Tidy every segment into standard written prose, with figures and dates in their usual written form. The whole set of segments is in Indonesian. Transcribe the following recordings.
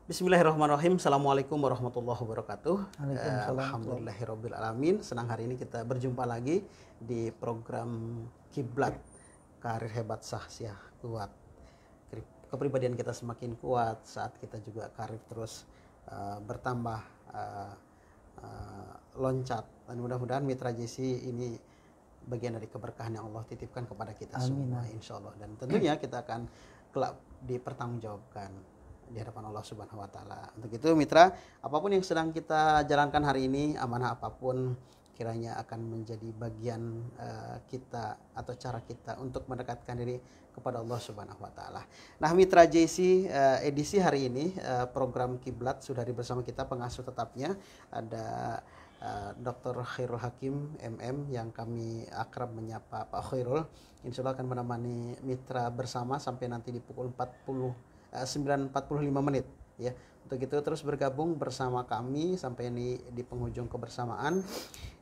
Bismillahirrahmanirrahim. Assalamualaikum warahmatullahi wabarakatuh. Waalaikumsalam. Alhamdulillahirabbil alamin. Senang hari ini kita berjumpa lagi di program Kiblat, Karir Hebat Syahsiah Kuat. Kepribadian kita semakin kuat saat kita juga karir terus bertambah, loncat. Dan mudah-mudahan Mitra JC ini bagian dari keberkahan yang Allah titipkan kepada kita semua, insya Allah. Dan tentunya kita akan kelak dipertanggungjawabkan di hadapan Allah Subhanahu wa taala. Untuk itu mitra, apapun yang sedang kita jalankan hari ini, amanah apapun kiranya akan menjadi bagian kita atau cara kita untuk mendekatkan diri kepada Allah Subhanahu wa taala. Nah, Mitra JC edisi hari ini program Kiblat sudah bersama kita pengasuh tetapnya ada Dr. Khairul Hakim MM yang kami akrab menyapa Pak Khairul. Insya Allah akan menemani mitra bersama sampai nanti di pukul 9.45 menit ya. Untuk itu terus bergabung bersama kami sampai di penghujung kebersamaan.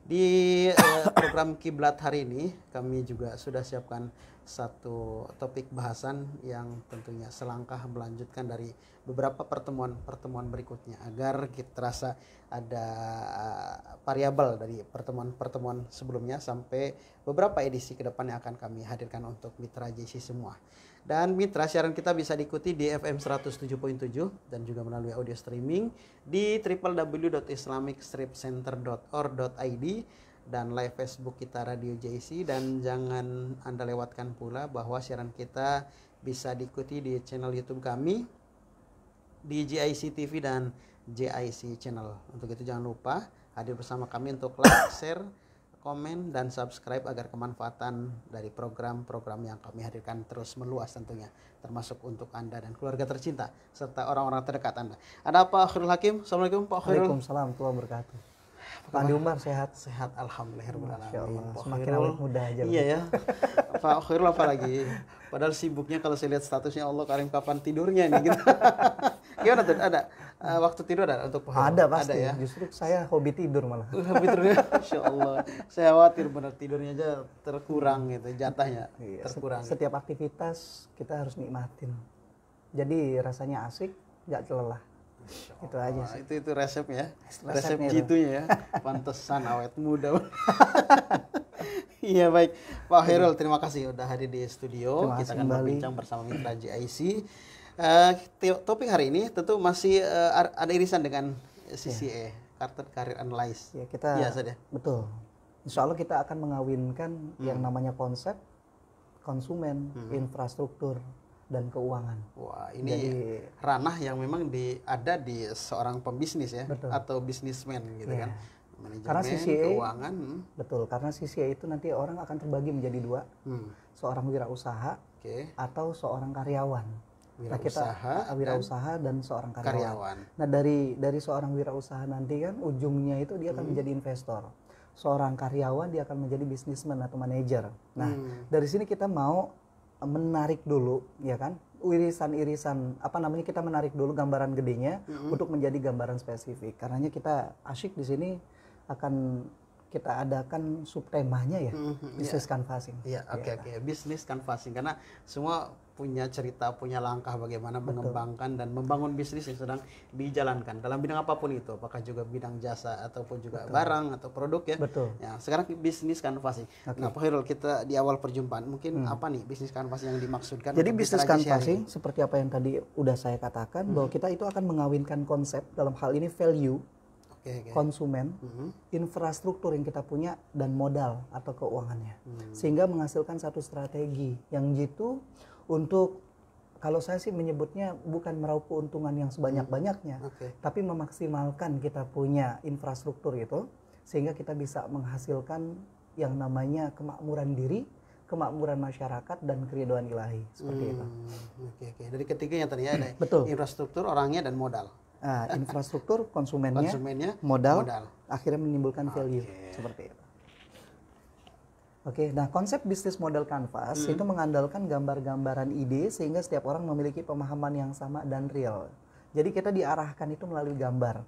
Di program Kiblat hari ini kami juga sudah siapkan satu topik bahasan yang tentunya selangkah melanjutkan dari beberapa pertemuan berikutnya agar kita rasa ada variabel dari pertemuan sebelumnya sampai beberapa edisi ke depan yang akan kami hadirkan untuk Mitra JC semua. Dan mitra, siaran kita bisa diikuti di FM 107.7 dan juga melalui audio streaming di www.islamicstripcenter.or.id dan live Facebook kita Radio JC. Dan jangan Anda lewatkan pula bahwa siaran kita bisa diikuti di channel YouTube kami di JIC TV dan JIC Channel. Untuk itu jangan lupa hadir bersama kami untuk like, share, komen, dan subscribe agar kemanfaatan dari program-program yang kami hadirkan terus meluas tentunya, termasuk untuk Anda dan keluarga tercinta serta orang-orang terdekat Anda. Ada Pak Khairul Hakim. Assalamualaikum Pak Khairul. Waalaikumsalam warahmatullahi wabarakatuh. Pak Andi Umar sehat? Sehat, alhamdulillahirobbilalamin. Semakin awet muda aja. Iya ya. Pak Khairul apa lagi? Padahal sibuknya kalau saya lihat statusnya, Allah karim kapan tidurnya nih gitu. Gimana tuh? Ada waktu tidur ada untuk Pak Khairul? Ada pasti. Ada, ya? Justru saya hobi tidur malah. Hobi tidurnya, Masya Allah. Saya khawatir benar tidurnya aja terkurang gitu, jatahnya terkurang. Setiap aktivitas kita harus nikmatin. Jadi rasanya asik, nggak lelah. Itu aja sih. Itu resepnya, resep jitunya ya. Pantesan awet muda. Iya baik, Pak Khairul, terima kasih udah hadir di studio. Kita akan berbincang bersama Mitra JIC. Topik hari ini tentu masih ada irisan dengan CCA, Chartered Career Analyst. Ya, kita betul. Insya Allah kita akan mengawinkan yang namanya konsep, konsumen, infrastruktur, dan keuangan. Wah, ini jadi ranah yang memang ada di seorang pembisnis ya, betul, atau bisnismen gitu kan. Manajemen, karena CCA, keuangan. Betul, karena CCA itu nanti orang akan terbagi menjadi dua. Seorang wirausaha atau seorang karyawan. Wirausaha dan seorang karyawan. Nah, dari seorang wirausaha nanti kan ujungnya itu dia akan menjadi investor. Seorang karyawan dia akan menjadi bisnismen atau manajer. Nah, dari sini kita mau menarik dulu, ya kan, irisan-irisan kita menarik dulu gambaran gedenya untuk menjadi gambaran spesifik. Karenanya kita asyik di sini akan kita adakan subtemanya ya, business canvassing. Iya, oke. Business canvassing, karena semua punya cerita, punya langkah bagaimana mengembangkan dan membangun bisnis yang sedang dijalankan dalam bidang apapun itu, apakah juga bidang jasa ataupun juga barang atau produk ya. Betul. Ya, sekarang business canvassing. Nah, Pak Khairul, kita di awal perjumpaan mungkin apa nih business canvassing yang dimaksudkan? Jadi business canvassing seperti apa yang tadi udah saya katakan, bahwa kita itu akan mengawinkan konsep, dalam hal ini value, konsumen, infrastruktur yang kita punya, dan modal atau keuangannya, sehingga menghasilkan satu strategi yang jitu untuk, kalau saya sih menyebutnya bukan meraup keuntungan yang sebanyak-banyaknya, tapi memaksimalkan kita punya infrastruktur itu, sehingga kita bisa menghasilkan yang namanya kemakmuran diri, kemakmuran masyarakat, dan keridhaan ilahi, seperti itu. Oke. Dari ketiganya tadi ada infrastruktur, orangnya, dan modal. Infrastruktur, konsumennya, modal, akhirnya menimbulkan value, seperti itu. Oke, nah konsep bisnis model canvas itu mengandalkan gambar-gambaran ide sehingga setiap orang memiliki pemahaman yang sama dan real. Jadi kita diarahkan itu melalui gambar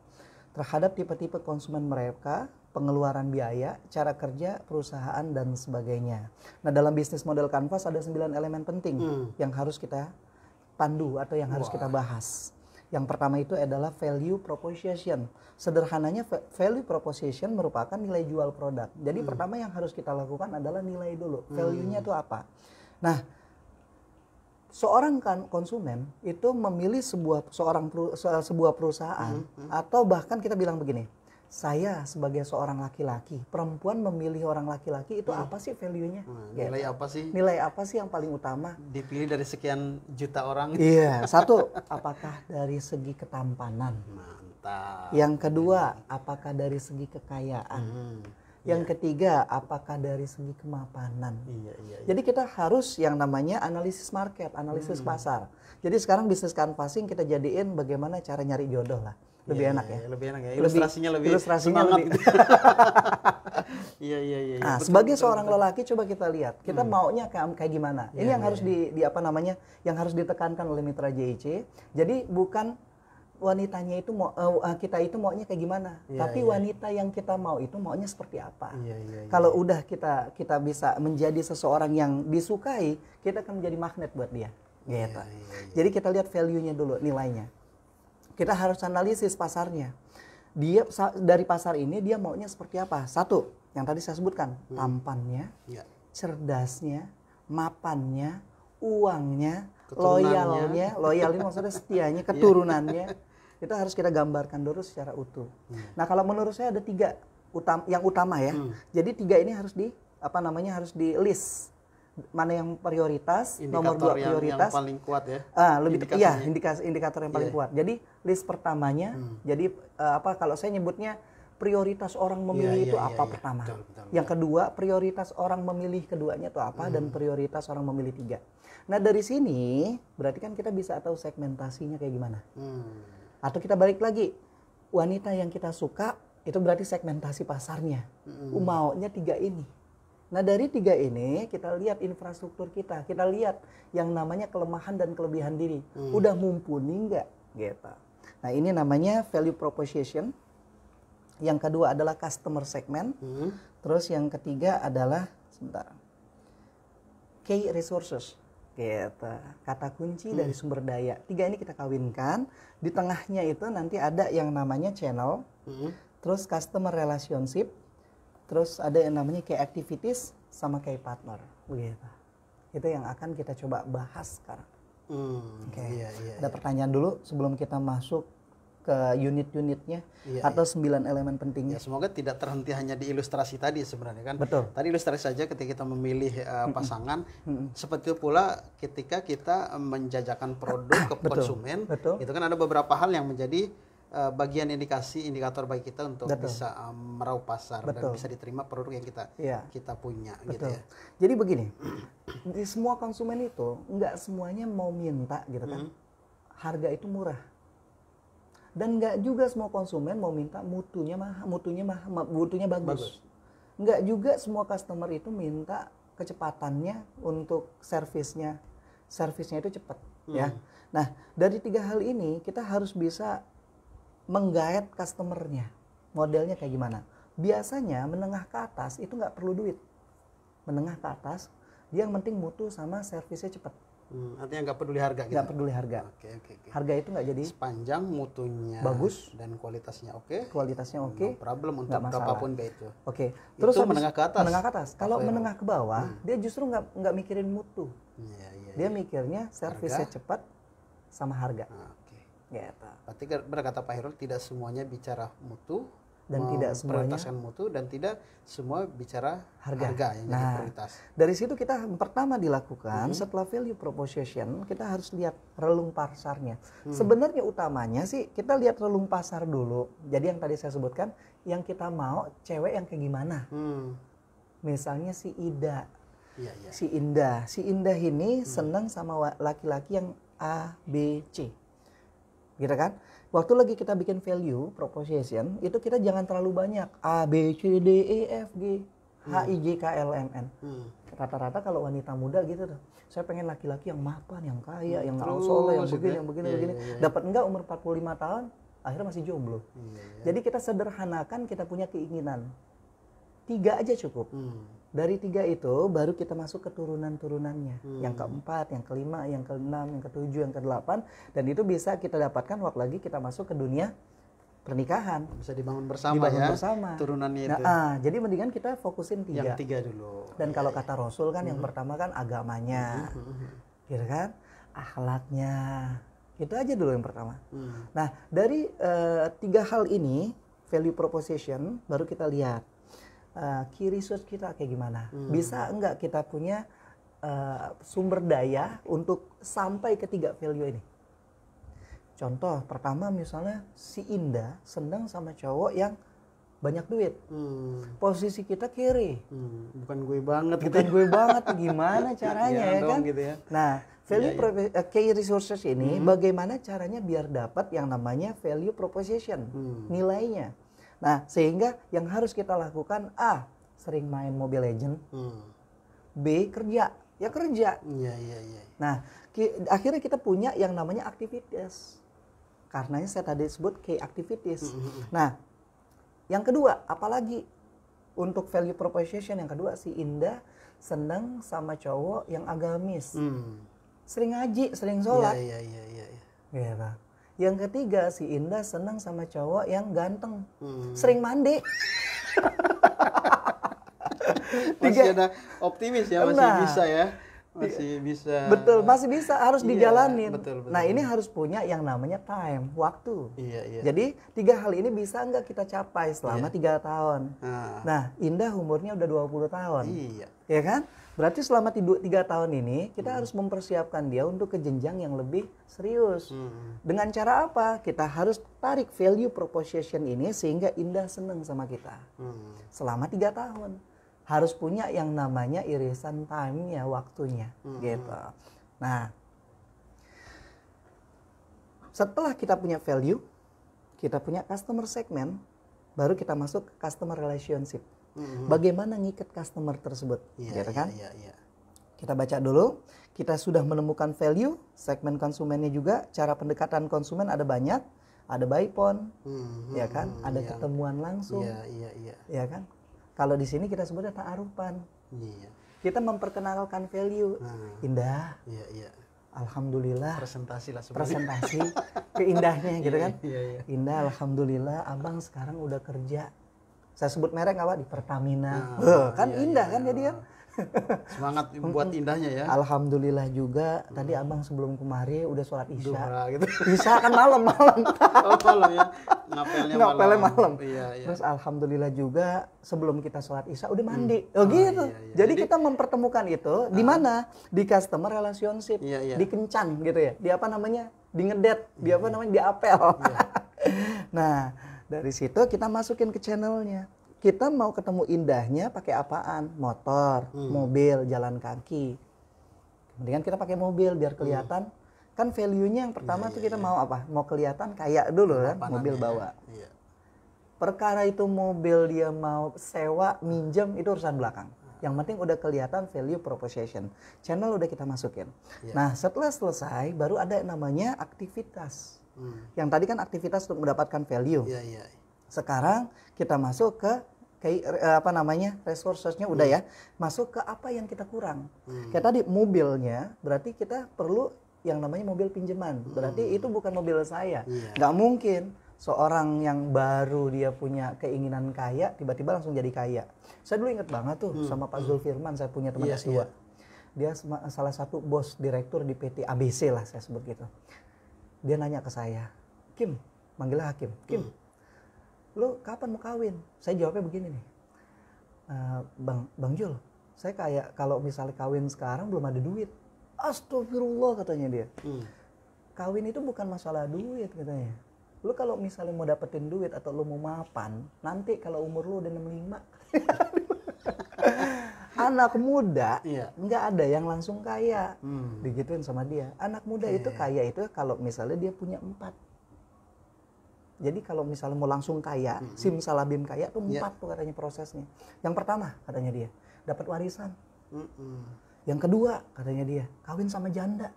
terhadap tipe-tipe konsumen mereka, pengeluaran biaya, cara kerja perusahaan, dan sebagainya. Nah, dalam bisnis model canvas ada 9 elemen penting yang harus kita pandu atau yang harus kita bahas. Yang pertama itu adalah value proposition. Sederhananya value proposition merupakan nilai jual produk. Jadi pertama yang harus kita lakukan adalah nilai dulu. Value-nya itu apa? Nah, seorang konsumen itu memilih sebuah perusahaan atau bahkan kita bilang begini, saya sebagai seorang laki-laki, perempuan memilih orang laki-laki itu apa sih value-nya? Nilai apa sih? Nilai apa sih yang paling utama? Dipilih dari sekian juta orang. Iya, satu, apakah dari segi ketampanan? Mantap. Yang kedua, apakah dari segi kekayaan? Yang ketiga, apakah dari segi kemapanan? Iya. Jadi kita harus yang namanya analisis market, analisis pasar. Jadi sekarang bisnis canvassing kita jadiin bagaimana cara nyari jodoh lah. Lebih enak ya. Lebih enak ya. Ilustrasinya lebih semangat. Iya. Nah, sebagai seorang lelaki coba kita lihat, kita maunya kayak gimana. Ini yang harus yang harus ditekankan oleh mitra JIC. Jadi bukan wanitanya itu kita itu maunya kayak gimana, tapi wanita yang kita mau itu maunya seperti apa. Kalau udah kita bisa menjadi seseorang yang disukai, kita akan menjadi magnet buat dia. Gitu. Jadi kita lihat value-nya dulu, nilainya. Kita harus analisis pasarnya. Dia dari pasar ini dia maunya seperti apa? Satu, yang tadi saya sebutkan, tampannya, cerdasnya, mapannya, uangnya, loyalnya, loyal ini maksudnya setianya, keturunannya. Itu harus kita gambarkan dulu secara utuh. Nah, kalau menurut saya ada tiga yang utama ya. Jadi tiga ini harus harus di list. Mana yang prioritas, nomor 2 prioritas, yang paling kuat ya. Indikator yang paling kuat. Jadi list pertamanya, jadi kalau saya nyebutnya prioritas orang memilih itu apa pertama. Betul. Yang kedua, prioritas orang memilih keduanya itu apa dan prioritas orang memilih 3. Nah, dari sini berarti kan kita bisa tahu segmentasinya kayak gimana. Atau kita balik lagi, wanita yang kita suka itu berarti segmentasi pasarnya. Maunya 3 ini. Nah, dari 3 ini kita lihat infrastruktur kita lihat yang namanya kelemahan dan kelebihan diri. Udah mumpuni nggak? Gitu. Nah, ini namanya value proposition. Yang kedua adalah customer segment. Terus yang ketiga adalah key resources. Gitu. Kata kunci dari sumber daya. 3 ini kita kawinkan. Di tengahnya itu nanti ada yang namanya channel. Terus customer relationship. Terus ada yang namanya key activities sama key partner, begitu. Itu yang akan kita coba bahas sekarang. Ada pertanyaan dulu sebelum kita masuk ke unit-unitnya atau 9 elemen pentingnya. Semoga tidak terhenti hanya di ilustrasi tadi sebenarnya kan. Betul. Tadi ilustrasi saja ketika kita memilih pasangan. Seperti itu pula ketika kita menjajakan produk ke konsumen. Itu kan ada beberapa hal yang menjadi bagian indikator bagi kita untuk bisa meraup pasar dan bisa diterima produk yang kita punya. Gitu ya. Jadi begini, di semua konsumen itu nggak semuanya mau minta gitu kan, harga itu murah. Dan nggak juga semua konsumen mau minta mutunya bagus. Nggak juga semua customer itu minta kecepatannya untuk servisnya itu cepat. Ya. Nah, dari 3 hal ini kita harus bisa menggait customernya, modelnya kayak gimana. Biasanya menengah ke atas itu nggak perlu duit. Menengah ke atas dia yang penting mutu sama servisnya cepat. Artinya nggak peduli harga gitu? Nggak peduli harga. Oke. Harga itu nggak jadi. Sepanjang mutunya bagus dan kualitasnya oke. No problem untuk berapapun itu. Oke. Terus itu menengah ke atas. Menengah ke atas. Kalau menengah ke bawah, dia justru nggak mikirin mutu. Dia mikirnya servisnya cepat sama harga. Gitu. Berarti berkata Pak Hairul, tidak semuanya bicara mutu dan tidak semuanya mutu dan tidak semua bicara harga yang jadi prioritas. Dari situ kita pertama dilakukan setelah value proposition kita harus lihat relung pasarnya. Sebenarnya utamanya sih kita lihat relung pasar dulu. Jadi yang tadi saya sebutkan yang kita mau cewek yang kayak gimana. Misalnya si Ida. Si Indah ini senang sama laki-laki yang A, B, C. Gitu kan? Waktu lagi kita bikin value proposition, itu kita jangan terlalu banyak A, B, C, D, E, F, G, H, I, J, K, L, M, N. Rata-rata kalau wanita muda gitu tuh, saya pengen laki-laki yang mapan, yang kaya, yang soleh, yang begini. Dapat enggak umur 45 tahun, akhirnya masih jomblo. Jadi kita sederhanakan, kita punya keinginan. 3 aja cukup. Dari 3 itu baru kita masuk ke turunan-turunannya. Yang keempat, yang kelima, yang keenam, yang ketujuh, yang kedelapan. Dan itu bisa kita dapatkan waktu lagi kita masuk ke dunia pernikahan. Bisa dibangun bersama ya. Bersama. Turunannya itu. Jadi mendingan kita fokusin 3. Yang 3 dulu. Dan kalau kata Rasul kan yang pertama kan agamanya. Gitu kan? Akhlaknya. Itu aja dulu yang pertama. Nah, dari 3 hal ini, value proposition, baru kita lihat key resource kita kayak gimana. Bisa enggak kita punya sumber daya untuk sampai ke 3 value ini. Contoh pertama misalnya si Indah senang sama cowok yang banyak duit. Posisi kita kiri. Bukan gue banget Bukan gue banget, gimana caranya ya kan? Gitu ya. Nah, value key resources ini bagaimana caranya biar dapat yang namanya value proposition, nilainya. Nah, sehingga yang harus kita lakukan A, sering main Mobile Legend. B, kerja. Ya kerja. Iya. Nah, akhirnya kita punya yang namanya activities. Karenanya saya tadi sebut key activities. Nah, yang kedua, apalagi untuk value proposition yang kedua, si Indah senang sama cowok yang agamis. Sering ngaji, sering sholat. Iya. Gitu. Yang ketiga, si Indah senang sama cowok yang ganteng, sering mandi. Masih ada optimis ya, masih bisa ya. Masih bisa. Betul, masih bisa, harus dijalanin. Betul. Nah, ini harus punya yang namanya time, waktu. Iya. Jadi 3 hal ini bisa nggak kita capai selama 3 tahun. Nah, Indah umurnya udah 20 tahun. Iya. Ya kan? Berarti selama 3 tahun ini kita harus mempersiapkan dia untuk ke jenjang yang lebih serius. Dengan cara apa? Kita harus tarik value proposition ini sehingga Indah senang sama kita. Selama 3 tahun. Harus punya yang namanya irisan time-nya, waktunya. Gitu. Nah, setelah kita punya value, kita punya customer segment, baru kita masuk ke customer relationship. Bagaimana ngikat customer tersebut, gitu kan? Iya. Kita baca dulu. Kita sudah menemukan value, segmen konsumennya juga. Cara pendekatan konsumen ada banyak, ada by phone, ya kan? Ada ketemuan langsung, ya kan? Kalau di sini kita sebutnya ta'arufan. Iya. Kita memperkenalkan value. Indah. Iya. Alhamdulillah. Presentasi keindahnya gitu kan? Iya. Indah, alhamdulillah, abang sekarang udah kerja. Saya sebut merek apa? Di Pertamina. Kan indah kan jadi kan? Semangat buat indahnya ya. Alhamdulillah juga. Tadi abang sebelum kemari udah sholat isya. Duha gitu. Isya kan malam. Malam ya. Ngapelnya malam. Iya. Terus alhamdulillah juga sebelum kita sholat isya udah mandi. Gitu. Iya. Jadi kita mempertemukan itu di mana? Di customer relationship. Iya. Di kencan gitu ya. Di apa namanya? Di ngedet. Di apa namanya? Di apel. Nah, dari situ kita masukin ke channelnya. Kita mau ketemu indahnya pakai apaan? Motor, mobil, jalan kaki. Kemudian kita pakai mobil biar kelihatan. Kan value-nya yang pertama tuh kita mau apa? Mau kelihatan kaya dulu kan, mobil bawa. Iya. Perkara itu mobil dia mau sewa, minjem, itu urusan belakang. Yang penting udah kelihatan value proposition. Channel udah kita masukin. Nah, setelah selesai baru ada yang namanya aktivitas. Yang tadi kan aktivitas untuk mendapatkan value. Iya. Sekarang kita masuk ke apa namanya resources-nya udah ya, masuk ke apa yang kita kurang. Kayak tadi mobilnya, berarti kita perlu yang namanya mobil pinjaman. Berarti itu bukan mobil saya. Nggak mungkin seorang yang baru dia punya keinginan kaya tiba-tiba langsung jadi kaya. Saya dulu inget banget tuh sama Pak Zulfirman, saya punya teman S2. Dia salah satu bos direktur di PT ABC lah saya sebut gitu. Dia nanya ke saya, Kim, manggilnya Hakim, Kim, lu kapan mau kawin? Saya jawabnya begini nih, Bang Jul, saya kayak kalau misalnya kawin sekarang belum ada duit. Astagfirullah katanya dia. Kawin itu bukan masalah duit katanya. Lu kalau misalnya mau dapetin duit atau lu mau mapan, nanti kalau umur lu udah 65. Anak muda nggak ada yang langsung kaya. Digituin sama dia. Anak muda itu kaya itu kalau misalnya dia punya 4. Jadi kalau misalnya mau langsung kaya, simsalabim kaya tuh 4 tuh katanya prosesnya. Yang pertama katanya dia, dapat warisan. Yang kedua katanya dia, kawin sama janda.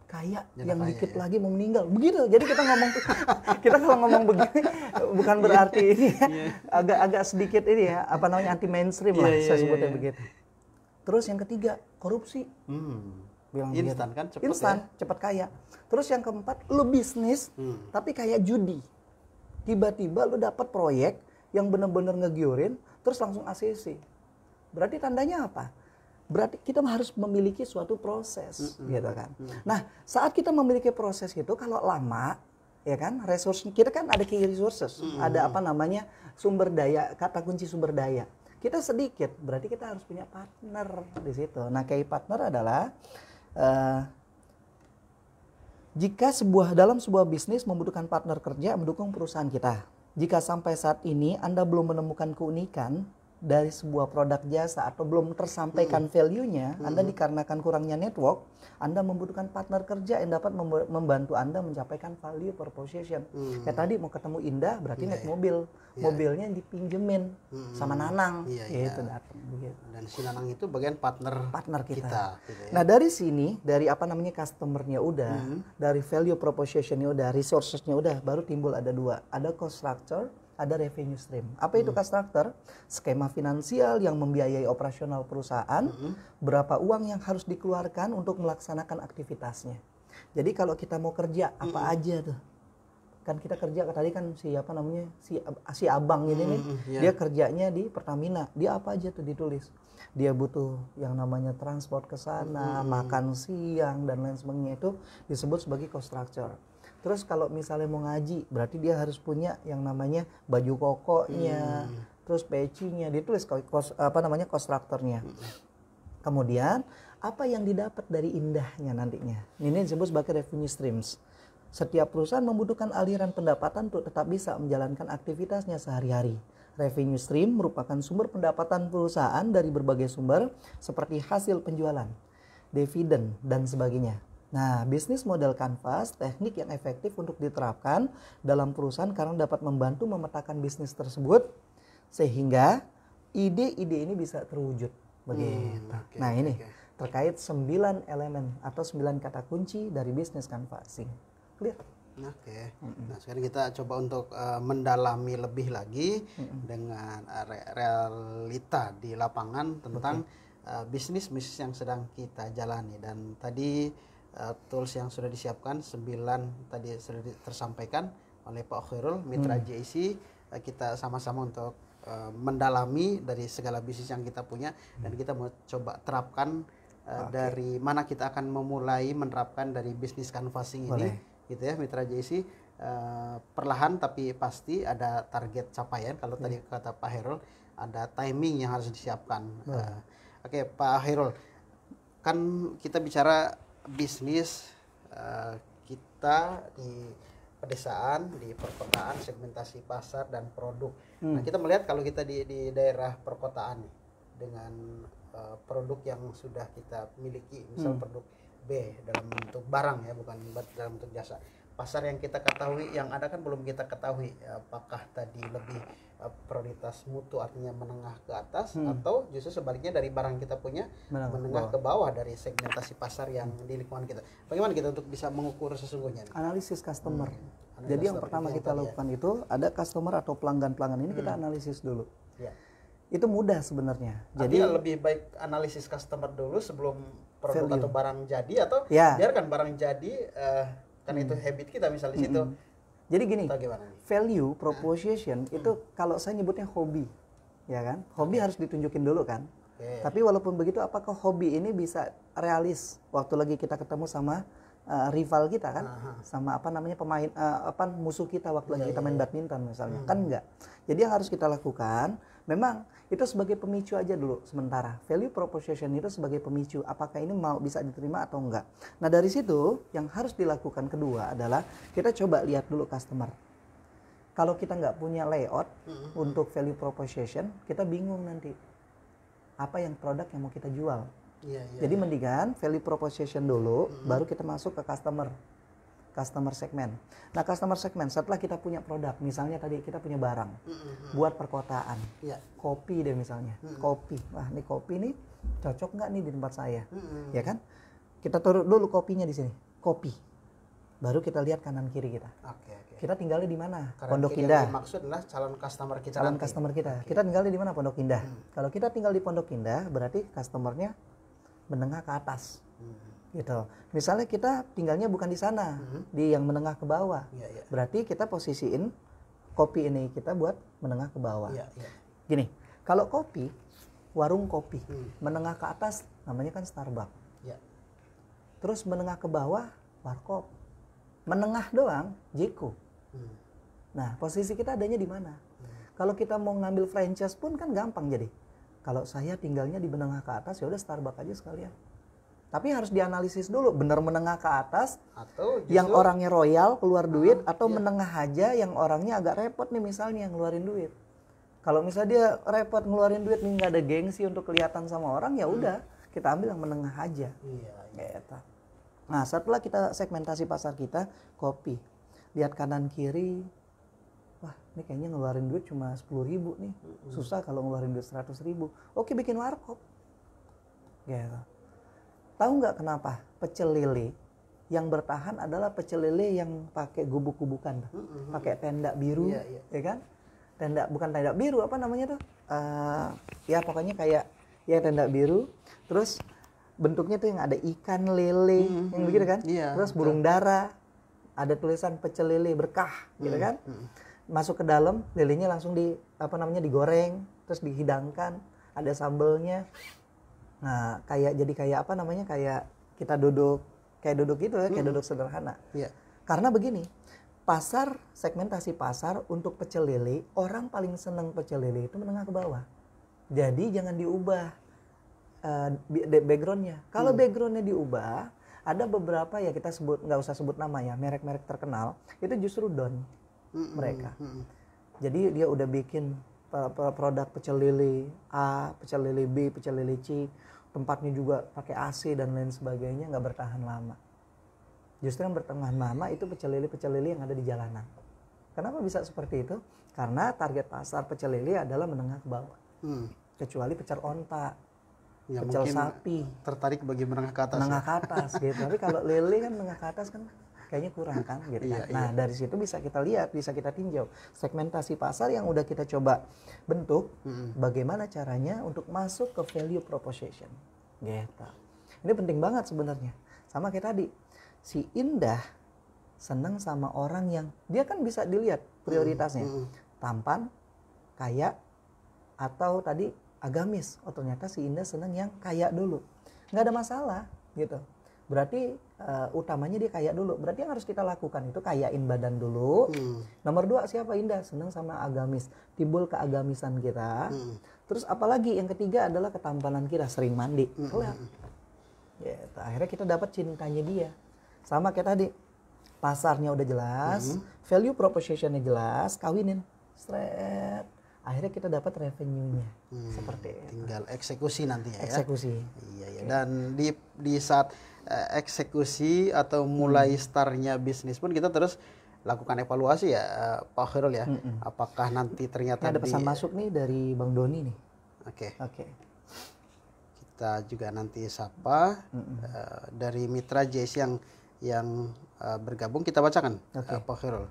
kaya, yang dikit lagi mau meninggal. Begitu. Jadi kita ngomong kita kalau ngomong begini bukan berarti ini agak sedikit ini ya, apa namanya, anti mainstream lah saya sebutnya begitu. Terus yang ketiga, korupsi. Bilang instan gitu. Kan, cepet instan, ya? Cepat kaya. Terus yang keempat, lu bisnis tapi kayak judi. Tiba-tiba lu dapat proyek yang benar-benar ngegiurin, terus langsung ACC. Berarti tandanya apa? Berarti kita harus memiliki suatu proses, gitu kan. Nah, saat kita memiliki proses itu, kalau lama, ya kan, resource kita kan ada key resources, ada apa namanya, sumber daya, kata kunci sumber daya. Kita sedikit, berarti kita harus punya partner di situ. Nah, key partner adalah jika dalam sebuah bisnis membutuhkan partner kerja mendukung perusahaan kita. Jika sampai saat ini Anda belum menemukan keunikan dari sebuah produk jasa atau belum tersampaikan value-nya, Anda dikarenakan kurangnya network, Anda membutuhkan partner kerja yang dapat membantu Anda mencapaikan value proposition. Kayak tadi mau ketemu Indah, berarti naik mobil. Mobilnya dipinjemin sama Nanang, gitu datang begitu. Dan si Nanang itu bagian partner kita gitu ya. Nah, dari sini, dari apa namanya, customer-nya udah, dari value proposition-nya udah, resources-nya udah, baru timbul ada dua. Ada cost structure, ada revenue stream. Apa itu cost structure? Skema finansial yang membiayai operasional perusahaan, berapa uang yang harus dikeluarkan untuk melaksanakan aktivitasnya. Jadi kalau kita mau kerja, apa aja tuh? Kan kita kerja, tadi kan si abang ini nih, dia kerjanya di Pertamina. Dia apa aja tuh ditulis. Dia butuh yang namanya transport ke sana, makan siang, dan lain sebagainya, itu disebut sebagai cost structure. Terus kalau misalnya mau ngaji, berarti dia harus punya yang namanya baju kokonya, terus pecinya, ditulis cost structure-nya. Kemudian apa yang didapat dari Indahnya nantinya. Ini disebut sebagai revenue streams. Setiap perusahaan membutuhkan aliran pendapatan untuk tetap bisa menjalankan aktivitasnya sehari-hari. Revenue stream merupakan sumber pendapatan perusahaan dari berbagai sumber seperti hasil penjualan, dividen, dan sebagainya. Nah, bisnis model canvas, teknik yang efektif untuk diterapkan dalam perusahaan karena dapat membantu memetakan bisnis tersebut sehingga ide-ide ini bisa terwujud. Begitu. Terkait 9 elemen atau 9 kata kunci dari bisnis canvassing. Clear? Nah, sekarang kita coba untuk mendalami lebih lagi dengan realita di lapangan tentang bisnis yang sedang kita jalani. Dan tadi tools yang sudah disiapkan 9 tadi sudah tersampaikan oleh Pak Khairul, Mitra JEC. Kita sama-sama untuk mendalami dari segala bisnis yang kita punya, dan kita mau coba terapkan dari mana kita akan memulai menerapkan dari bisnis canvassing ini. Gitu ya, Mitra JEC, perlahan tapi pasti ada target capaian. Kalau tadi kata Pak Khairul, ada timing yang harus disiapkan. Oke, Pak Khairul, kan kita bicara bisnis kita di pedesaan, di perkotaan, segmentasi pasar dan produk. Nah, kita melihat kalau kita di daerah perkotaan dengan produk yang sudah kita miliki, misal produk B dalam bentuk barang ya, bukan dalam bentuk jasa. Pasar yang kita ketahui, yang ada kan belum kita ketahui, apakah tadi lebih prioritas mutu, artinya menengah ke atas, atau justru sebaliknya dari barang kita punya menengah ke bawah dari segmentasi pasar yang di lingkungan kita. Bagaimana kita untuk bisa mengukur sesungguhnya? Analisis customer. Jadi yang pertama kita lakukan itu ada customer atau pelanggan-pelanggan ini kita analisis dulu. Itu mudah sebenarnya. Jadi lebih baik analisis customer dulu sebelum produk atau barang jadi, atau biarkan barang jadi kan itu habit kita misal di situ. Jadi gini, value proposition itu kalau saya nyebutnya hobi, ya kan? Hobi harus ditunjukin dulu kan. Tapi walaupun begitu, apakah hobi ini bisa realis waktu lagi kita ketemu sama rival kita kan, sama apa namanya pemain musuh kita waktu lagi kita main badminton misalnya, kan enggak. Jadi yang harus kita lakukan memang itu sebagai pemicu aja dulu sementara. Value proposition itu sebagai pemicu, apakah ini mau bisa diterima atau enggak. Nah, dari situ yang harus dilakukan kedua adalah kita coba lihat dulu customer. Kalau kita nggak punya layout untuk value proposition, kita bingung nanti apa yang produk yang mau kita jual. Jadi mendingan value proposition dulu, baru kita masuk ke customer segment. Nah, customer segment setelah kita punya produk, misalnya tadi kita punya barang buat perkotaan, kopi deh misalnya, kopi. Wah, ini kopi nih cocok nggak nih di tempat saya, ya kan? Kita taruh dulu kopinya di sini. kopi. Baru kita lihat kanan kiri kita. Kita tinggalnya di mana? Kanan Pondok kiri Indah. Yang dimaksud adalah calon customer kita. Calon customer kita. Kita tinggalnya di mana? Pondok Indah. Kalau kita tinggal di Pondok Indah, berarti customernya menengah ke atas. Gitu. Misalnya kita tinggalnya bukan di sana, di yang menengah ke bawah. Berarti kita posisiin kopi ini kita buat menengah ke bawah. Gini, kalau kopi, warung kopi, menengah ke atas namanya kan Starbucks. Terus menengah ke bawah, warkop. Menengah doang, Jeko. Nah, posisi kita adanya di mana? Kalau kita mau ngambil franchise pun kan gampang jadi. Kalau saya tinggalnya di menengah ke atas, ya udah Starbucks aja sekalian. Tapi harus dianalisis dulu, benar menengah ke atas, atau yang orangnya royal keluar duit, atau menengah aja yang orangnya agak repot nih misalnya yang ngeluarin duit. Kalau misalnya dia repot ngeluarin duit nih nggak ada gengsi untuk kelihatan sama orang, ya udah kita ambil yang menengah aja. Gitu. Nah, setelah kita segmentasi pasar kita, kopi, lihat kanan kiri, wah ini kayaknya ngeluarin duit cuma 10.000 nih, susah kalau ngeluarin duit 100.000. Oke, bikin warkop. Gitu. Tahu nggak kenapa pecel lele yang bertahan adalah pecel lele yang pakai gubuk-gubukan, pakai tenda biru, ya kan? Bukan tenda biru, apa namanya tuh? Ya pokoknya kayak ya tenda biru. Terus bentuknya tuh yang ada ikan lele, yang begitu kan? Terus burung dara, ada tulisan pecel lele berkah, gitu kan? Masuk ke dalam, lelenya langsung digoreng, terus dihidangkan, ada sambelnya. Nah, kayak kita duduk gitu ya, kayak duduk sederhana. Karena begini, segmentasi pasar untuk pecel lele, orang paling seneng pecel lele itu menengah ke bawah. Jadi jangan diubah backgroundnya. Kalau backgroundnya diubah, ada beberapa ya kita sebut, nggak usah sebut nama ya, merek-merek terkenal, itu justru down mereka. Jadi dia udah bikin produk pecel lele A, pecel lele B, pecel lele C, tempatnya juga pakai AC dan lain sebagainya, nggak bertahan lama. Justru yang bertahan lama itu pecel lele yang ada di jalanan. Kenapa bisa seperti itu? Karena target pasar pecel lele adalah menengah ke bawah. Kecuali pecel onta, ya, pecel sapi. Tertarik bagi menengah ke atas. Menengah ke atas gitu. Tapi kalau lele kan menengah ke atas kan kayaknya kurang kan gitu kan. Nah, dari situ bisa kita lihat, bisa kita tinjau segmentasi pasar yang udah kita coba bentuk, bagaimana caranya untuk masuk ke value proposition. Gitu. Ini penting banget sebenarnya. Sama kayak tadi, si Indah senang sama orang yang dia kan bisa dilihat prioritasnya. Tampan, kaya, atau tadi agamis. Oh, ternyata si Indah senang yang kaya dulu. Nggak ada masalah gitu. Berarti utamanya dia kaya dulu. Berarti yang harus kita lakukan itu kayain badan dulu. Nomor 2, siapa Indah? Senang sama agamis. Timbul keagamisan kita. Terus apalagi yang ketiga adalah ketampanan kita, sering mandi. Kelar. Gitu. Akhirnya kita dapat cintanya dia. Sama kayak tadi. Pasarnya udah jelas, value propositionnya jelas, kawinin. Straight. Akhirnya kita dapat revenue-nya. Seperti itu. Tinggal eksekusi nantinya ya. Eksekusi. Iya. Dan di saat eksekusi atau mulai startnya bisnis pun kita terus lakukan evaluasi ya, Pak Khairul ya. Apakah nanti ternyata ada pesan masuk nih dari Bang Doni nih. Oke. Kita juga nanti sapa dari mitra JC yang bergabung, kita bacakan Pak Khairul.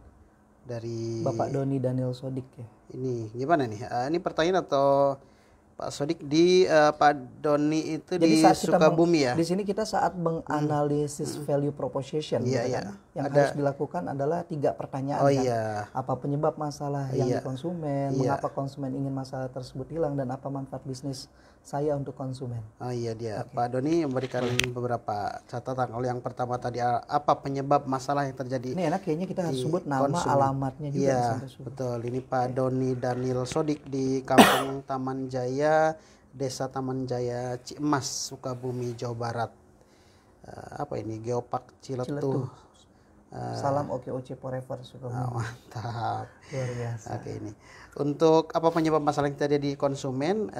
Dari Bapak Doni Daniel Sodik ya. Ini gimana nih? Ini pertanyaan atau Pak Sodik di Pak Doni itu jadi di Sukabumi ya? Di sini kita saat menganalisis value proposition, kan? Yang harus dilakukan adalah 3 pertanyaan kan? Apa penyebab masalah yang di konsumen, mengapa konsumen ingin masalah tersebut hilang, dan apa manfaat bisnis saya untuk konsumen. Pak Doni memberikan beberapa catatan. Kalau yang pertama tadi apa penyebab masalah yang terjadi? Ini enak kayaknya kita harus sebut nama alamatnya juga. Iya, betul. Ini Pak Doni Daniel Sodik di Kampung Taman Jaya, Desa Taman Jaya, Ciemas, Sukabumi, Jawa Barat. Apa ini? Geopark Ciletuh. Salam OKOC Forever Sukabumi. Mantap. Luar biasa. Oke, ini. Untuk apa penyebab masalah yang terjadi di konsumen?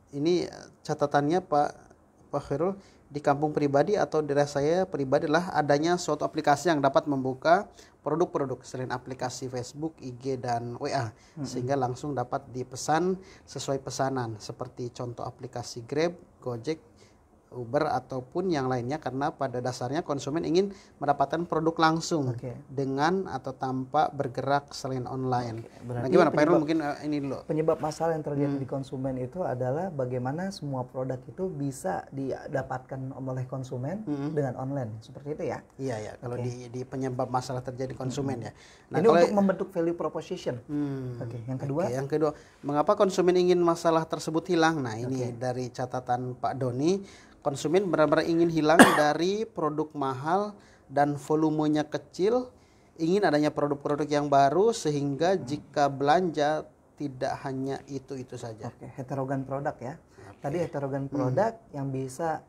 Ini catatannya Pak Khairul, di kampung pribadi atau daerah saya pribadi adalah adanya suatu aplikasi yang dapat membuka produk-produk selain aplikasi Facebook, IG, dan WA, sehingga langsung dapat dipesan sesuai pesanan, seperti contoh aplikasi Grab, Gojek, Uber ataupun yang lainnya, karena pada dasarnya konsumen ingin mendapatkan produk langsung dengan atau tanpa bergerak selain online. Nah, gimana Pak Irul, mungkin ini dulu. Penyebab masalah yang terjadi di konsumen itu adalah bagaimana semua produk itu bisa didapatkan oleh konsumen dengan online, seperti itu ya? Iya ya, kalau di penyebab masalah terjadi konsumen ya. Nah, ini untuk membentuk value proposition. Yang kedua? Yang kedua, mengapa konsumen ingin masalah tersebut hilang? Nah, ini dari catatan Pak Doni. Konsumen benar-benar ingin hilang dari produk mahal dan volumenya kecil, ingin adanya produk-produk yang baru sehingga jika belanja tidak hanya itu saja. Heterogen produk ya. Tadi heterogen produk yang bisa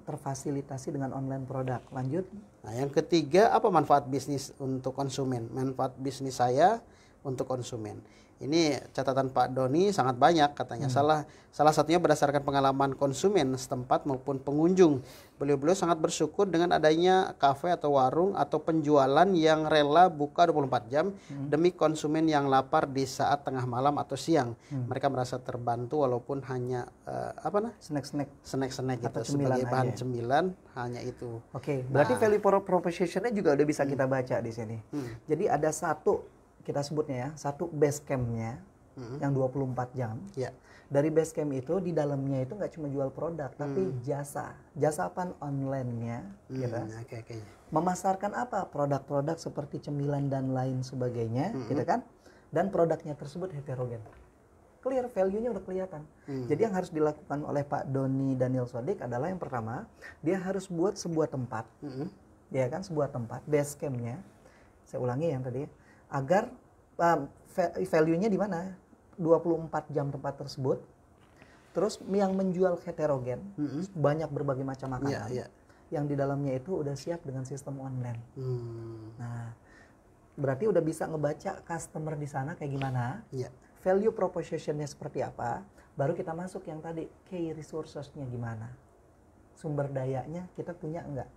terfasilitasi dengan online produk. Lanjut. Nah, yang ketiga, apa manfaat bisnis untuk konsumen? Manfaat bisnis saya untuk konsumen. Ini catatan Pak Doni sangat banyak katanya. Salah satunya berdasarkan pengalaman konsumen setempat maupun pengunjung. Beliau sangat bersyukur dengan adanya kafe atau warung atau penjualan yang rela buka 24 jam demi konsumen yang lapar di saat tengah malam atau siang. Mereka merasa terbantu walaupun hanya snack gitu sebagai bahan cemilan, hanya itu. Berarti value proposition-nya juga udah bisa kita baca di sini. Jadi ada kita sebutnya satu base camp-nya yang 24 jam. Dari base camp itu di dalamnya itu nggak cuma jual produk, tapi jasa apa online-nya, memasarkan apa produk-produk seperti cemilan dan lain sebagainya, gitu kan? Dan produknya tersebut heterogen. Clear, value-nya udah kelihatan. Jadi yang harus dilakukan oleh Pak Doni Daniel Sodik adalah yang pertama, dia harus buat sebuah tempat, ya kan, sebuah tempat base camp-nya. Saya ulangi yang tadi. Agar value-nya di mana? 24 jam tempat tersebut. Terus yang menjual heterogen, banyak berbagai macam makanan. Yang di dalamnya itu udah siap dengan sistem online. Nah, berarti udah bisa ngebaca customer di sana kayak gimana. Value proposition-nya seperti apa. Baru kita masuk yang tadi, key resources-nya gimana. Sumber dayanya kita punya enggak?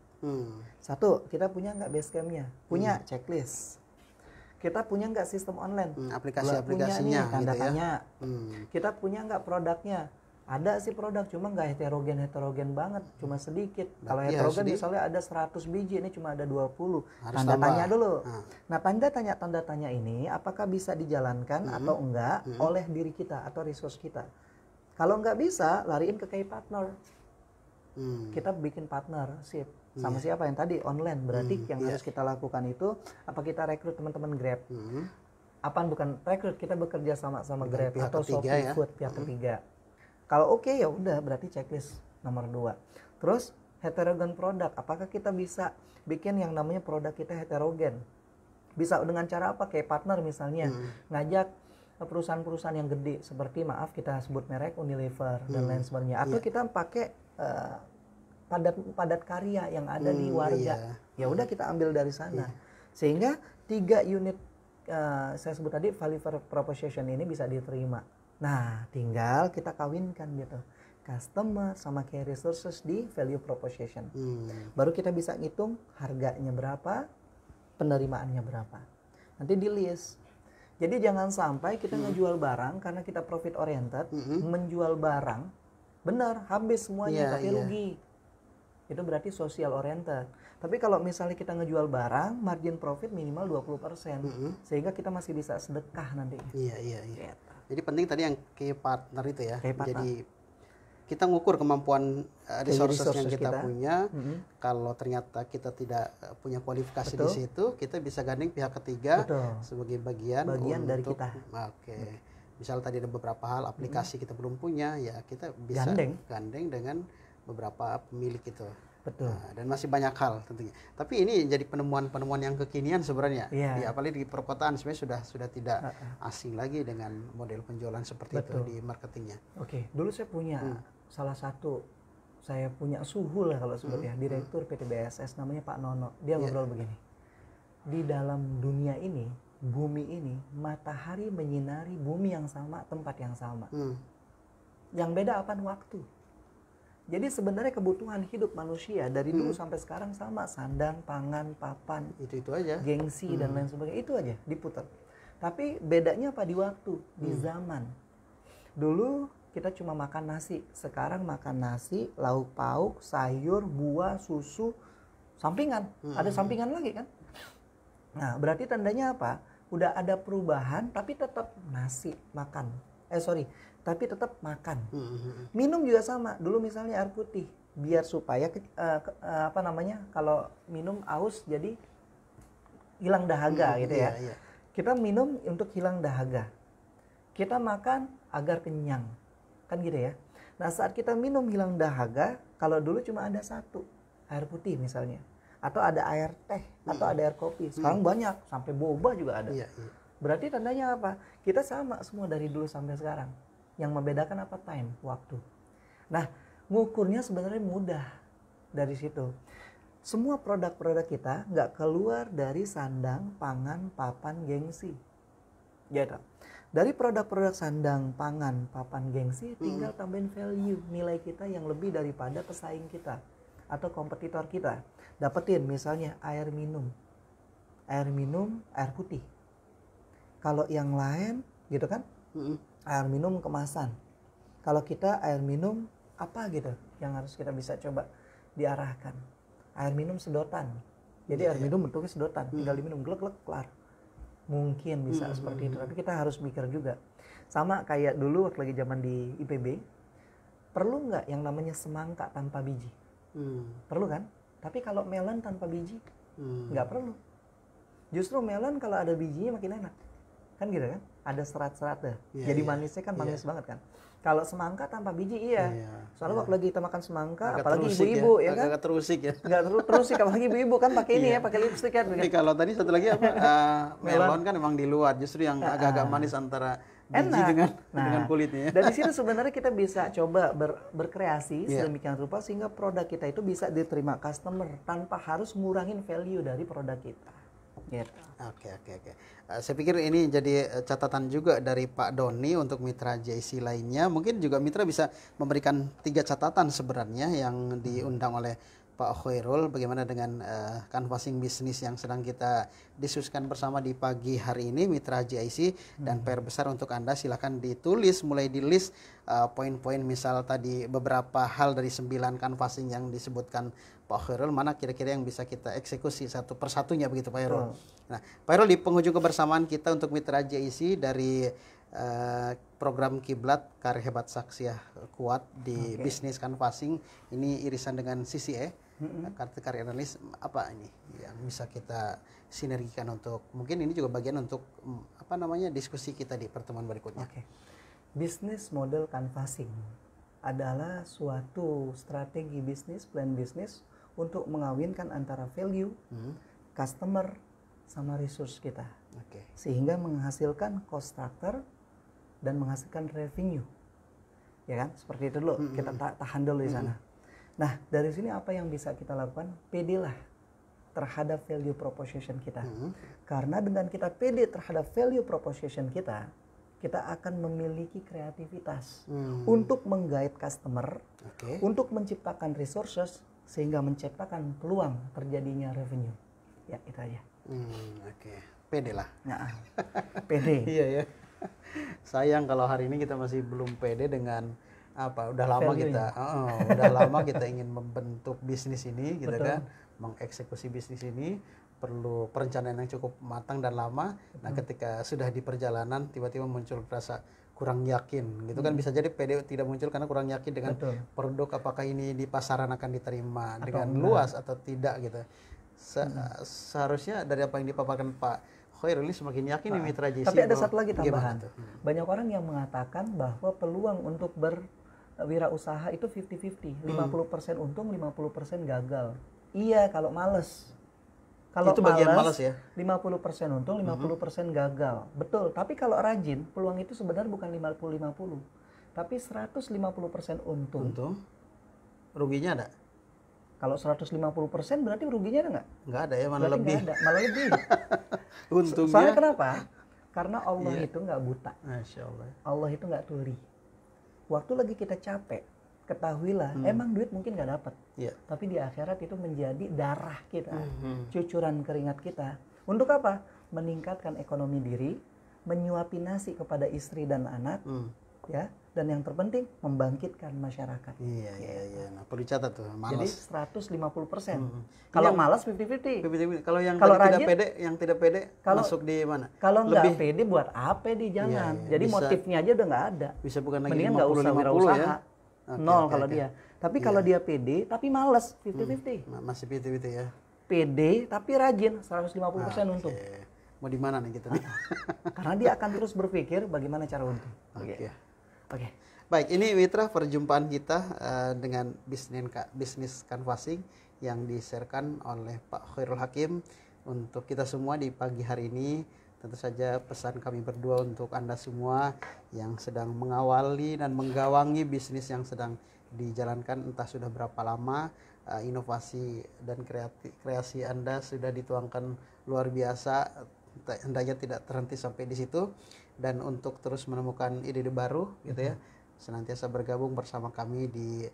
Satu, kita punya enggak base camp-nya? Punya checklist. Kita punya nggak sistem online? Aplikasi-aplikasinya tanda gitu tanya. Kita punya nggak produknya? Ada sih produk, cuma nggak heterogen banget, cuma sedikit. Kalau heterogen misalnya ada 100 biji, ini cuma ada 20. Tanda tanya dulu. Nah, tanda tanya ini apakah bisa dijalankan atau enggak oleh diri kita atau resource kita? Kalau nggak bisa, lariin ke key partner. Kita bikin partnership sama siapa yang tadi online. Berarti yang harus kita lakukan itu apa, kita rekrut teman-teman Grab. Apaan bukan rekrut, kita bekerja sama Grab atau Shopee Food pihak ketiga. Kalau oke, ya udah, berarti checklist nomor 2. Terus heterogen produk, apakah kita bisa bikin yang namanya produk kita heterogen? Bisa dengan cara apa? Kayak partner misalnya ngajak perusahaan-perusahaan yang gede seperti, maaf kita sebut merek, Unilever dan lain sebagainya. Atau kita pakai padat karya yang ada di warga. Ya udah, kita ambil dari sana. Sehingga 3 unit saya sebut tadi value proposition ini bisa diterima. Nah, tinggal kita kawinkan gitu. Customer sama key resources di value proposition. Baru kita bisa ngitung harganya berapa, penerimaannya berapa. Nanti di list. Jadi jangan sampai kita ngejual barang karena kita profit oriented, menjual barang benar habis semuanya tapi rugi. Itu berarti social oriented. Tapi kalau misalnya kita ngejual barang, margin profit minimal 20%. Sehingga kita masih bisa sedekah nanti. Iya. Jadi penting tadi yang key partner itu ya. Jadi kita ngukur kemampuan resources yang kita punya. Kalau ternyata kita tidak punya kualifikasi di situ, kita bisa gandeng pihak ketiga sebagai bagian dari kita. Misal tadi ada beberapa hal aplikasi kita belum punya, ya kita bisa gandeng dengan beberapa pemilik itu. Nah, dan masih banyak hal tentunya. Tapi ini jadi penemuan-penemuan yang kekinian sebenarnya. Ya, apalagi di perkotaan sebenarnya sudah tidak asing lagi dengan model penjualan seperti itu di marketingnya. Dulu saya punya saya punya suhu lah kalau sebutnya, direktur PT BSS namanya Pak Nono. Dia ngobrol begini. Di dalam dunia ini, bumi ini, matahari menyinari bumi yang sama, tempat yang sama. Yang beda apaan? Waktu. Jadi sebenarnya kebutuhan hidup manusia dari dulu sampai sekarang sama, sandang, pangan, papan, itu aja, gengsi dan lain sebagainya, itu aja diputar. Tapi bedanya apa? Di waktu, di zaman. Dulu kita cuma makan nasi. Sekarang makan nasi, lauk pauk, sayur, buah, susu, sampingan. Ada sampingan lagi kan? Nah, berarti tandanya apa? Udah ada perubahan tapi tetap nasi makan. Tapi tetap makan. Minum juga sama. Dulu misalnya air putih, biar supaya kalau minum aus jadi hilang dahaga gitu ya. Iya. Kita minum untuk hilang dahaga. Kita makan agar kenyang. Kan gitu ya. Nah, saat kita minum hilang dahaga, kalau dulu cuma ada satu, air putih misalnya. Atau ada air teh, atau ada air kopi. Sekarang banyak, sampai boba juga ada. Iya. Berarti tandanya apa? Kita sama semua dari dulu sampai sekarang. Yang membedakan apa? Time, waktu. Nah, ngukurnya sebenarnya mudah dari situ. Semua produk-produk kita nggak keluar dari sandang, pangan, papan, gengsi. Gitu. Dari produk-produk sandang, pangan, papan, gengsi, tinggal tambahin value, nilai kita yang lebih daripada pesaing kita atau kompetitor kita. Dapetin misalnya air minum, air putih. Kalau yang lain, gitu kan, air minum kemasan. Kalau kita air minum apa gitu, yang harus kita bisa coba diarahkan. Air minum sedotan. Jadi air minum bentuknya sedotan, tinggal diminum, glek-glek, kelar. Mungkin bisa seperti itu, tapi kita harus mikir juga. Sama kayak dulu waktu lagi zaman di IPB, perlu nggak yang namanya semangka tanpa biji? Perlu kan? Tapi kalau melon tanpa biji, nggak perlu. Justru melon kalau ada bijinya makin enak. Kan gitu kan? Ada serat-seratnya. Jadi manisnya kan manis banget kan? Kalau semangka tanpa biji soalnya waktu lagi kita makan semangka, agak apalagi ibu-ibu ya kan? Agak terusik ya. Agak terusik, apalagi ibu-ibu kan pakai ini ya, pakai lipstik kan. Tapi kalau tadi satu lagi apa? Melon kan memang di luar, justru yang agak-agak manis antara biji dengan kulitnya. Dari situ sebenarnya kita bisa coba berkreasi sedemikian rupa sehingga produk kita itu bisa diterima customer tanpa harus ngurangin value dari produk kita. Gitu. Oke. Saya pikir ini jadi catatan juga dari Pak Doni untuk mitra JC lainnya. Mungkin juga mitra bisa memberikan 3 catatan sebenarnya yang diundang oleh Pak Khairul. Bagaimana dengan canvassing bisnis yang sedang kita diskusikan bersama di pagi hari ini, mitra JIC. Dan PR besar untuk Anda, silahkan ditulis, mulai di list poin-poin, misal tadi beberapa hal dari 9 canvassing yang disebutkan Pak Khairul, mana kira-kira yang bisa kita eksekusi satu persatunya begitu Pak Khairul. Nah, Pak Khairul, di penghujung kebersamaan kita untuk mitra JIC dari program Kiblat Karir Hebat Saksiah Kuat di bisnis canvassing, ini irisan dengan CCA, kartu karir analis, apa ini yang bisa kita sinergikan untuk, mungkin ini juga bagian untuk diskusi kita di pertemuan berikutnya. Business model canvassing adalah suatu strategi bisnis, plan bisnis untuk mengawinkan antara value, customer, sama resource kita. Sehingga menghasilkan cost structure dan menghasilkan revenue. Ya kan? Seperti itu dulu, kita tahan dulu di sana. Nah, dari sini apa yang bisa kita lakukan? Pedelah terhadap value proposition kita. Karena dengan kita pede terhadap value proposition kita akan memiliki kreativitas untuk menggait customer, untuk menciptakan resources, sehingga menciptakan peluang terjadinya revenue. Ya, itu aja. Pede lah. Pede. Iya ya. Sayang kalau hari ini kita masih belum pede dengan udah lama kita ingin membentuk bisnis ini gitu. Betul. Kan, mengeksekusi bisnis ini perlu perencanaan yang cukup matang dan lama. Nah, ketika sudah di perjalanan tiba-tiba muncul rasa kurang yakin gitu kan, bisa jadi PD tidak muncul karena kurang yakin dengan produk, apakah ini di pasaran akan diterima dengan luas atau tidak gitu. Seharusnya dari apa yang dipaparkan Pak Khairul ini semakin yakin nih mitra JC. Tapi ada satu lagi tambahan. Banyak orang yang mengatakan bahwa peluang untuk berwirausaha itu 50-50, 50% untung, 50% gagal. Iya, kalau males. Kalau itu bagian malas ya. 50% untung, 50% gagal. Betul, tapi kalau rajin, peluang itu sebenarnya bukan 50-50. Tapi 150% untung. Ruginya ada? Kalau 150% berarti ruginya ada nggak? Nggak ada ya, malah lebih. Malah lebih. Untungnya. Soalnya kenapa? Karena Allah itu nggak buta. Masya Allah. Allah itu nggak tuli. Waktu lagi kita capek, ketahuilah emang duit mungkin nggak dapat. Tapi di akhirat itu menjadi darah kita, cucuran keringat kita. Untuk apa? Meningkatkan ekonomi diri, menyuapi nasi kepada istri dan anak, ya. Dan yang terpenting membangkitkan masyarakat. Iya. Nah, perlu dicatat tuh, jadi malas. 150%. Kalau malas 50-50. Kalau yang Kalau tadi rajin, tidak pede masuk di mana? Kalau nggak pede buat apa di jangan. Jadi bisa, motifnya aja udah nggak ada. Bisa bukan lagi mendingan nggak usah 50 wirausaha. ya. Nol kalau dia. Tapi kalau dia pede tapi malas 50-50. Masih 50-50 ya. Pede tapi rajin 150% untung. Mau di mana nih kita nih? Karena dia akan terus berpikir bagaimana cara untung. Oke. Baik, ini mitra perjumpaan kita dengan bisnis canvassing yang di-sharekan oleh Pak Khairul Hakim untuk kita semua di pagi hari ini. Tentu saja pesan kami berdua untuk Anda semua yang sedang mengawali dan menggawangi bisnis yang sedang dijalankan entah sudah berapa lama, inovasi dan kreasi Anda sudah dituangkan luar biasa, hendaknya tidak terhenti sampai di situ, dan untuk terus menemukan ide-ide baru gitu ya, senantiasa bergabung bersama kami di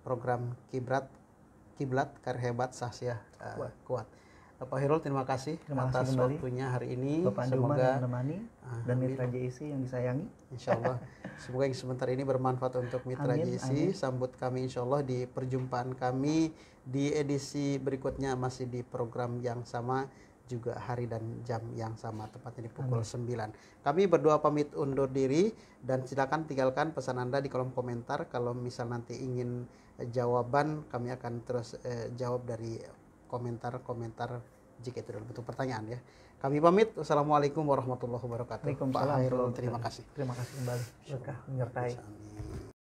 program Kiblat Karya Hebat Sahsiah Kuat. Pak Khairul, terima kasih atas waktunya hari ini. Bapak Semoga menemani dan Mitra JIC yang disayangi. Insya Allah. Semoga yang sebentar ini bermanfaat untuk Mitra JIC. Sambut kami insya Allah di perjumpaan kami di edisi berikutnya, masih di program yang sama, juga hari dan jam yang sama, tepatnya di pukul 9. Kami berdua pamit undur diri, dan silakan tinggalkan pesan Anda di kolom komentar. Kalau misal nanti ingin jawaban, kami akan terus jawab dari komentar-komentar jika itu dalam bentuk pertanyaan ya. Kami pamit. Wassalamualaikum warahmatullahi wabarakatuh. Waalaikumsalam. Pak Khairul, terima kasih. Terima kasih kembali. Berkah menyertai.